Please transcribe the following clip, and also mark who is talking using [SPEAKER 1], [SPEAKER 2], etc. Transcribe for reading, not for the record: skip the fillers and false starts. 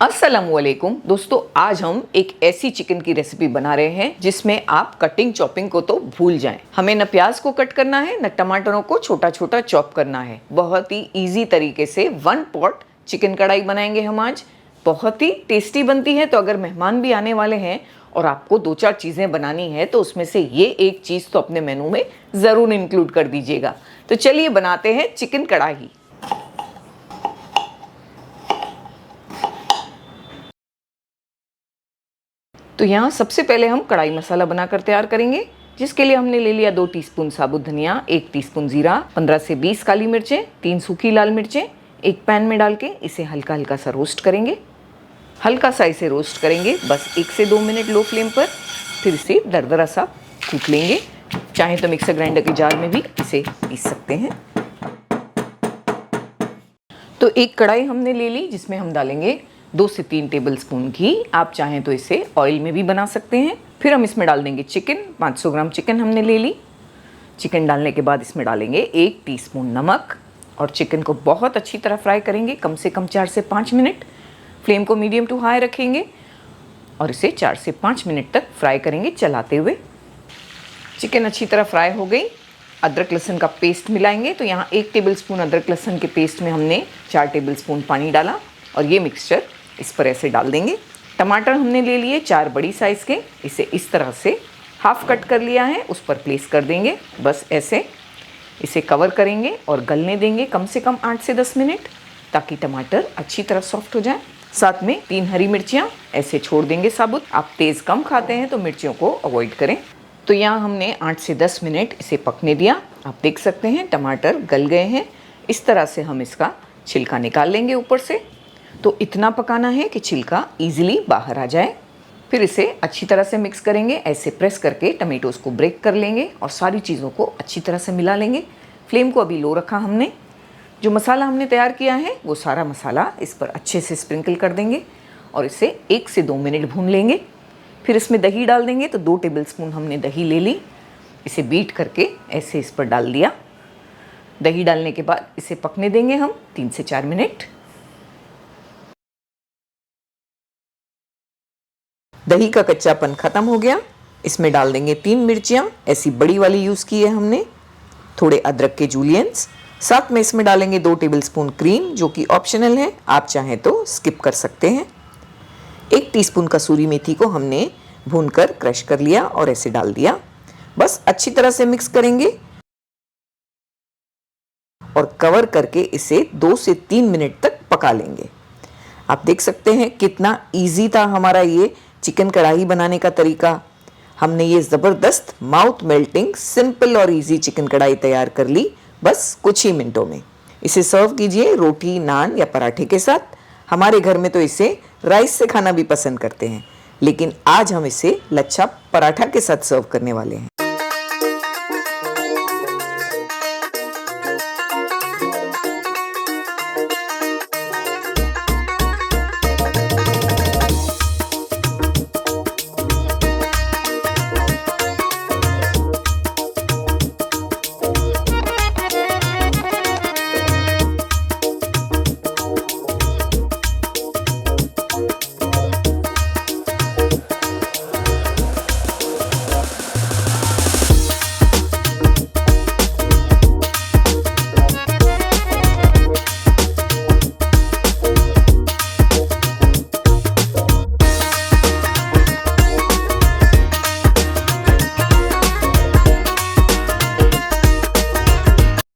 [SPEAKER 1] अस्सलामुअलैकुम दोस्तों, आज हम एक ऐसी चिकन की रेसिपी बना रहे हैं जिसमें आप कटिंग चॉपिंग को तो भूल जाएं। हमें न प्याज को कट करना है न टमाटरों को छोटा छोटा चॉप करना है। बहुत ही इजी तरीके से वन पॉट चिकन कढ़ाई बनाएंगे हम आज। बहुत ही टेस्टी बनती है। तो अगर मेहमान भी आने वाले हैं और आपको 2-4 चीज़ें बनानी है तो उसमें से ये एक चीज़ तो अपने मेनू में ज़रूर इंक्लूड कर दीजिएगा। तो चलिए बनाते हैं चिकन कढ़ाई। तो यहाँ सबसे पहले हम कढ़ाई मसाला बनाकर तैयार करेंगे, जिसके लिए हमने ले लिया 2 टीस्पून साबुत धनिया, 1 टीस्पून जीरा, 15 से 20 काली मिर्चें, 3 सूखी लाल मिर्चें। एक पैन में डाल के इसे हल्का हल्का सा रोस्ट करेंगे। हल्का सा इसे रोस्ट करेंगे बस 1 से 2 मिनट लो फ्लेम पर। फिर इसे दरदरा सा कूट लेंगे। चाहे तो मिक्सर ग्राइंडर के जार में भी इसे पीस सकते हैं। तो एक कढ़ाई हमने ले ली जिसमें हम डालेंगे 2 से 3 टेबलस्पून घी। आप चाहें तो इसे ऑयल में भी बना सकते हैं। फिर हम इसमें डाल देंगे चिकन। 500 ग्राम चिकन हमने ले ली। चिकन डालने के बाद इसमें डालेंगे 1 टीस्पून नमक और चिकन को बहुत अच्छी तरह फ्राई करेंगे, कम से कम 4 से 5 मिनट। फ्लेम को मीडियम टू हाई रखेंगे और इसे 4 से 5 मिनट तक फ्राई करेंगे चलाते हुए। चिकन अच्छी तरह फ्राई हो गई। अदरक लहसुन का पेस्ट मिलाएंगे। तो यहाँ 1 टेबलस्पून अदरक लहसुन के पेस्ट में हमने 4 टेबलस्पून पानी डाला और ये मिक्सचर इस पर ऐसे डाल देंगे। टमाटर हमने ले लिए 4 बड़ी साइज़ के। इसे इस तरह से हाफ कट कर लिया है, उस पर प्लेस कर देंगे। बस ऐसे इसे कवर करेंगे और गलने देंगे कम से कम 8 से 10 मिनट, ताकि टमाटर अच्छी तरह सॉफ्ट हो जाए। साथ में 3 हरी मिर्चियाँ ऐसे छोड़ देंगे साबुत। आप तेज़ कम खाते हैं तो मिर्चियों को अवॉइड करें। तो यहाँ हमने 8 से 10 मिनट इसे पकने दिया। आप देख सकते हैं टमाटर गल गए हैं। इस तरह से हम इसका छिलका निकाल लेंगे ऊपर से। तो इतना पकाना है कि छिलका ईजिली बाहर आ जाए। फिर इसे अच्छी तरह से मिक्स करेंगे। ऐसे प्रेस करके टमेटोज़ को ब्रेक कर लेंगे और सारी चीज़ों को अच्छी तरह से मिला लेंगे। फ्लेम को अभी लो रखा हमने। जो मसाला हमने तैयार किया है वो सारा मसाला इस पर अच्छे से स्प्रिंकल कर देंगे और इसे 1 से 2 मिनट भून लेंगे। फिर इसमें दही डाल देंगे। तो 2 टेबलस्पून हमने दही ले ली। इसे बीट करके ऐसे इस पर डाल दिया। दही डालने के बाद इसे पकने देंगे हम 3 से 4 मिनट। दही का कच्चापन ख़त्म हो गया। इसमें डाल देंगे 3 मिर्चियाँ, ऐसी बड़ी वाली यूज़ की है हमने। थोड़े अदरक के जूलियंस। साथ में इसमें डालेंगे 2 टेबलस्पून क्रीम, जो कि ऑप्शनल है, आप चाहें तो स्किप कर सकते हैं। 1 टीस्पून कसूरी मेथी को हमने भूनकर क्रश कर लिया और ऐसे डाल दिया। बस अच्छी तरह से मिक्स करेंगे और कवर करके इसे 2 से 3 मिनट तक पका लेंगे। आप देख सकते हैं कितना इजी था हमारा ये चिकन कढ़ाई बनाने का तरीका। हमने ये ज़बरदस्त माउथ मेल्टिंग सिंपल और इजी चिकन कढ़ाई तैयार कर ली बस कुछ ही मिनटों में। इसे सर्व कीजिए रोटी, नान या पराठे के साथ। हमारे घर में तो इसे राइस से खाना भी पसंद करते हैं, लेकिन आज हम इसे लच्छा पराठा के साथ सर्व करने वाले हैं।